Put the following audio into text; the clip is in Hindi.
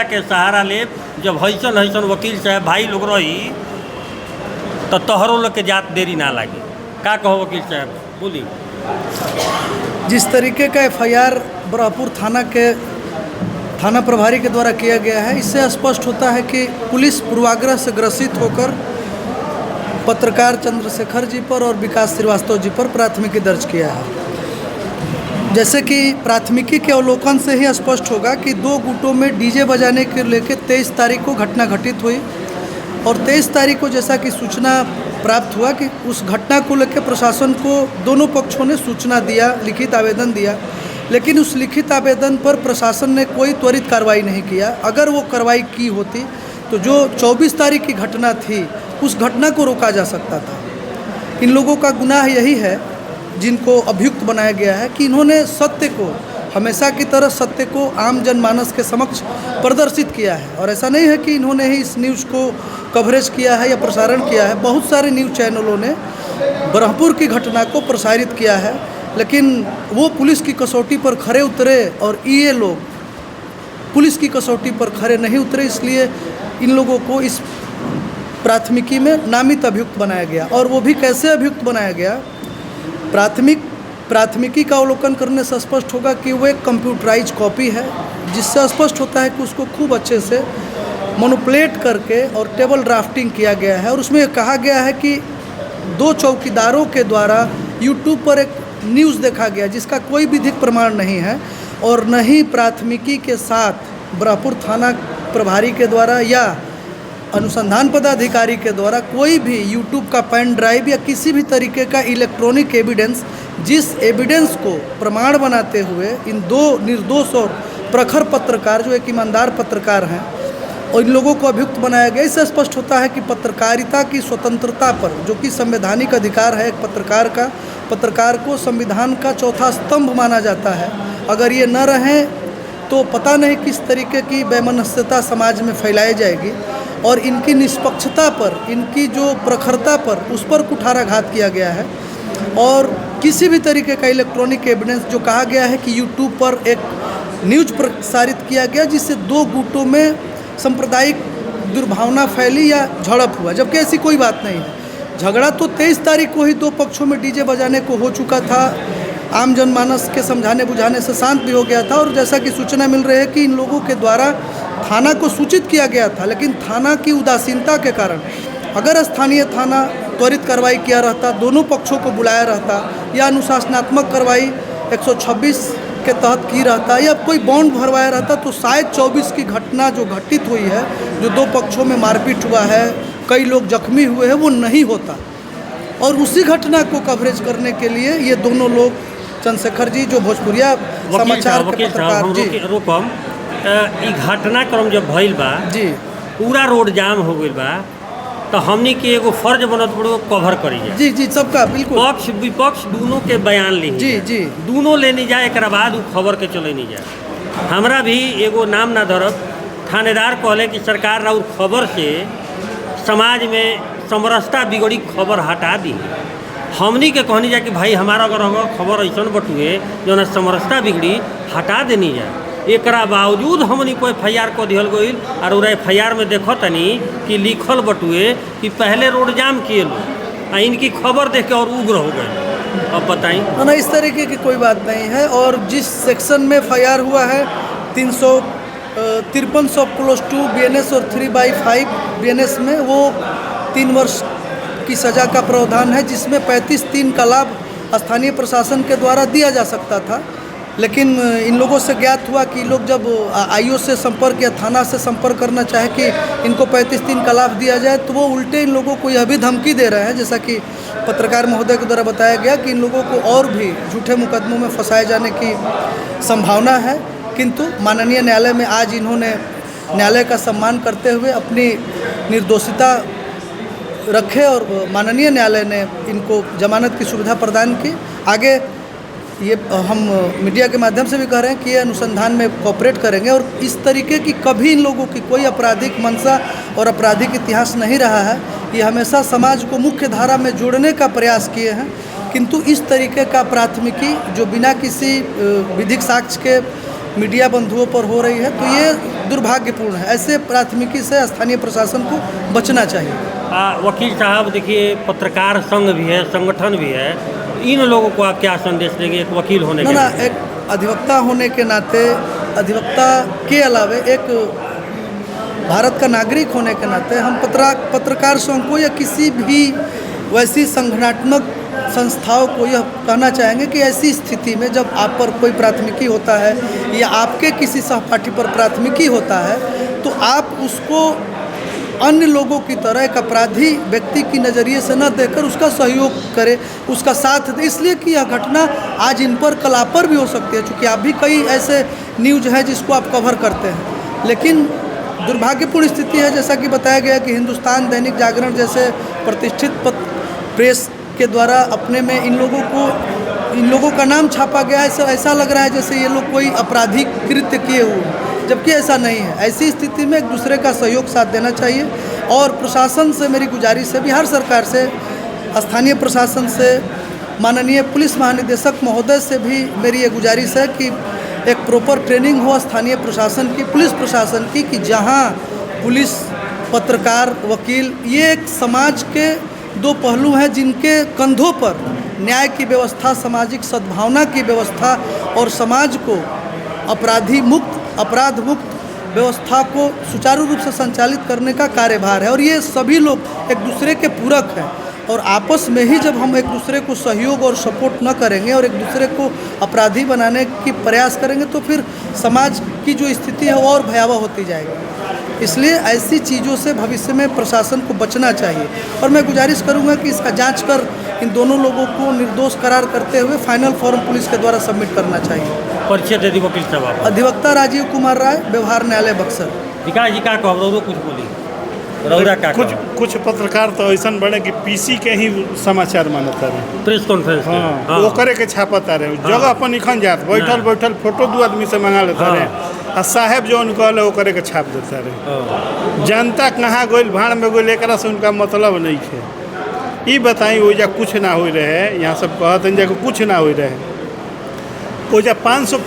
मीडिया के सहारा ले, जब हैसन हैसन वकील साहब भाई लोग रही तो तोहरों लोग के जात देरी ना लगे। का कहो वकील साहब, बोली। जिस तरीके का एफआईआर ब्रह्मपुर थाना प्रभारी के द्वारा किया गया है, इससे स्पष्ट होता है कि पुलिस पूर्वाग्रह से ग्रसित होकर पत्रकार चंद्रशेखर जी पर और विकास श्रीवास्तव जी पर प्राथमिकी दर्ज किया है। जैसे कि प्राथमिकी के अवलोकन से ही स्पष्ट होगा कि 2 गुटों में डीजे बजाने के लेकर 23 तारीख को घटना घटित हुई और 23 तारीख को जैसा कि सूचना प्राप्त हुआ कि उस घटना को लेकर प्रशासन को दोनों पक्षों ने सूचना दिया, लिखित आवेदन दिया, लेकिन उस लिखित आवेदन पर प्रशासन ने कोई त्वरित कार्रवाई नहीं किया। अगर वो कार्रवाई की होती तो जो 24 तारीख की घटना थी उस घटना को रोका जा सकता था। इन लोगों का गुनाह यही है, जिनको अभियुक्त बनाया गया है, कि इन्होंने सत्य को, हमेशा की तरह सत्य को आम जनमानस के समक्ष प्रदर्शित किया है। और ऐसा नहीं है कि इन्होंने ही इस न्यूज़ को कवरेज किया है या प्रसारण किया है, बहुत सारे न्यूज़ चैनलों ने ब्रह्मपुर की घटना को प्रसारित किया है, लेकिन वो पुलिस की कसौटी पर खरे उतरे और ये लोग पुलिस की कसौटी पर खरे नहीं उतरे, इसलिए इन लोगों को इस प्राथमिकी में नामित अभियुक्त बनाया गया। और वो भी कैसे अभियुक्त बनाया गया, प्राथमिकी का अवलोकन करने से स्पष्ट होगा कि वो एक कंप्यूटराइज कॉपी है, जिससे स्पष्ट होता है कि उसको खूब अच्छे से मैनिपुलेट करके और टेबल ड्राफ्टिंग किया गया है। और उसमें कहा गया है कि 2 चौकीदारों के द्वारा यूट्यूब पर एक न्यूज़ देखा गया जिसका कोई विधिक प्रमाण नहीं है, और न ही प्राथमिकी के साथ ब्रह्मपुर थाना प्रभारी के द्वारा या अनुसंधान पदाधिकारी के द्वारा कोई भी यूट्यूब का पेन ड्राइव या किसी भी तरीके का इलेक्ट्रॉनिक एविडेंस, जिस एविडेंस को प्रमाण बनाते हुए इन 2 निर्दोष और प्रखर पत्रकार, जो एक ईमानदार पत्रकार हैं, और इन लोगों को अभियुक्त बनाया गया। इससे स्पष्ट होता है कि पत्रकारिता की स्वतंत्रता पर, जो कि संवैधानिक अधिकार है एक पत्रकार को संविधान का चौथा स्तंभ माना जाता है, अगर ये न रहें तो पता नहीं किस तरीके की वैमनस्यता समाज में फैलाई जाएगी। और इनकी निष्पक्षता पर, इनकी जो प्रखरता पर, उस पर कुठाराघात किया गया है। और किसी भी तरीके का इलेक्ट्रॉनिक एविडेंस, जो कहा गया है कि यूट्यूब पर एक न्यूज़ प्रसारित किया गया जिससे 2 गुटों में सांप्रदायिक दुर्भावना फैली या झड़प हुआ, जबकि ऐसी कोई बात नहीं है। झगड़ा तो 23 तारीख को ही 2 पक्षों में डीजे बजाने को हो चुका था, आम जनमानस के समझाने बुझाने से शांत भी हो गया था। और जैसा कि सूचना मिल रही है कि इन लोगों के द्वारा थाना को सूचित किया गया था, लेकिन थाना की उदासीनता के कारण, अगर स्थानीय थाना त्वरित कार्रवाई किया रहता, दोनों पक्षों को बुलाया रहता या अनुशासनात्मक कार्रवाई 126 के तहत की रहता या कोई बॉन्ड भरवाया रहता, तो शायद 24 की घटना जो घटित हुई है, जो 2 पक्षों में मारपीट हुआ है, कई लोग जख्मी हुए हैं, वो नहीं होता। और उसी घटना को कवरेज करने के लिए ये दोनों लोग, चंद्रशेखर जी जो भोजपुरिया समाचार के पत्रकार जी, रुकम ई घटनाक्रम जब भइल बा जी, पूरा रोड जाम हो गइल बा, तो हमनी के एगो फर्ज बनत पड़ो कवर करी जाए। जी जी, सबका बिल्कुल, पक्ष विपक्ष दोनों के बयान ली जी जी, दोनों लेनी जाए, एक बाद उ खबर के चले नहीं जाए। हमरा भी एगो नाम ना धरब, थानेदार कहले कि सरकार और खबर से समाज में समरसता बिगड़ी, खबर हटा दी। हमनी के कहनी जाए कि भाई हमारा अगर खबर ऐसा बटुए जो ना समरसता बिगड़ी, हटा देनी जाए। एक बावजूद हमनी को FIR को दिहल गई, और FIR में देखो तनी कि लिखल बटुए कि पहले रोड जाम किए लोग, इनकी खबर देख के और उग्र हो गए। अब बताएं ना, इस तरीके की कोई बात नहीं है। और जिस सेक्शन में FIR हुआ है 353 सब क्लोज टू BNS और 3/5 BNS में, वो 3 वर्ष की सज़ा का प्रावधान है, जिसमें 35(3) का लाभ स्थानीय प्रशासन के द्वारा दिया जा सकता था। लेकिन इन लोगों से ज्ञात हुआ कि लोग जब IO से संपर्क या थाना से संपर्क करना चाहे कि इनको 35(3) का लाभ दिया जाए, तो वो उल्टे इन लोगों को यह भी धमकी दे रहे हैं, जैसा कि पत्रकार महोदय के द्वारा बताया गया, कि इन लोगों को और भी झूठे मुकदमों में फंसाए जाने की संभावना है। किंतु माननीय न्यायालय में आज इन्होंने न्यायालय का सम्मान करते हुए अपनी निर्दोषिता रखे और माननीय न्यायालय ने इनको जमानत की सुविधा प्रदान की। आगे ये हम मीडिया के माध्यम से भी कह रहे हैं कि ये अनुसंधान में कोऑपरेट करेंगे, और इस तरीके की कभी इन लोगों की कोई आपराधिक मंशा और आपराधिक इतिहास नहीं रहा है। ये हमेशा समाज को मुख्य धारा में जोड़ने का प्रयास किए हैं, किंतु इस तरीके का प्राथमिकी जो बिना किसी विधिक साक्ष्य के मीडिया बंधुओं पर हो रही है, तो ये दुर्भाग्यपूर्ण है। ऐसे प्राथमिकी से स्थानीय प्रशासन को बचना चाहिए। वकील साहब देखिए, पत्रकार संघ भी है, संगठन भी है, इन लोगों को आप क्या संदेश देंगे एक वकील होने के नाते? एक अधिवक्ता होने के नाते, अधिवक्ता के अलावे एक भारत का नागरिक होने के नाते हम पत्रकार संघ को या किसी भी वैसी संगठनात्मक संस्थाओं को यह कहना चाहेंगे कि ऐसी स्थिति में जब आप पर कोई प्राथमिकी होता है या आपके किसी सहपाठी पर प्राथमिकी होता है, तो आप उसको अन्य लोगों की तरह एक अपराधी व्यक्ति की नज़रिए से न देखकर उसका सहयोग करें, उसका साथ दे, इसलिए कि यह घटना आज इन पर कल आप पर भी हो सकती है, चूँकि आप भी कई ऐसे न्यूज हैं जिसको आप कवर करते हैं। लेकिन दुर्भाग्यपूर्ण स्थिति है, जैसा कि बताया गया कि हिंदुस्तान, दैनिक जागरण जैसे प्रतिष्ठित प्रेस के द्वारा अपने में इन लोगों का नाम छापा गया है। ऐसा लग रहा है जैसे ये लोग कोई आपराधिक कृत्य किए हुए, जबकि ऐसा नहीं है। ऐसी स्थिति में एक दूसरे का सहयोग साथ देना चाहिए। और प्रशासन से मेरी गुजारिश है, बिहार सरकार से, स्थानीय प्रशासन से, माननीय पुलिस महानिदेशक महोदय से भी मेरी ये गुजारिश है कि एक प्रॉपर ट्रेनिंग हो स्थानीय प्रशासन की, पुलिस प्रशासन की, कि जहाँ पुलिस, पत्रकार, वकील, ये एक समाज के दो पहलू हैं जिनके कंधों पर न्याय की व्यवस्था, सामाजिक सद्भावना की व्यवस्था और समाज को अपराध मुक्त व्यवस्था को सुचारू रूप से संचालित करने का कार्यभार है। और ये सभी लोग एक दूसरे के पूरक हैं, और आपस में ही जब हम एक दूसरे को सहयोग और सपोर्ट न करेंगे और एक दूसरे को अपराधी बनाने की प्रयास करेंगे, तो फिर समाज की जो स्थिति है वो और भयावह होती जाएगी। इसलिए ऐसी चीज़ों से भविष्य में प्रशासन को बचना चाहिए। और मैं गुजारिश करूंगा कि इसका जांच कर इन दोनों लोगों को निर्दोष करार करते हुए फाइनल फॉर्म पुलिस के द्वारा सबमिट करना चाहिए। परिचय दे दी वकील साहब। अधिवक्ता राजीव कुमार राय, व्यवहार न्यायालय बक्सर। विकास जी का कहो, कुछ बोली कुछ पत्रकार तो ऐसा बने कि पीसी के ही समाचार मानता रहे, प्रेस कॉन्फ्रेंस। हाँ, वो करे के छापता रहे, जगह अपन निखन जात, बैठल फोटो दो आदमी से मंगा लेता रहे, आ साहेब जो कहले वो करे के छाप देता रहे। जनता कहाँ गोल, भाड़ में गोल, एक से उनका मतलब नहीं है। ये बताई ओजा कुछ ना हो रहे, यहाँ सब कहते हैं कुछ ना हो रहे, ओजा 500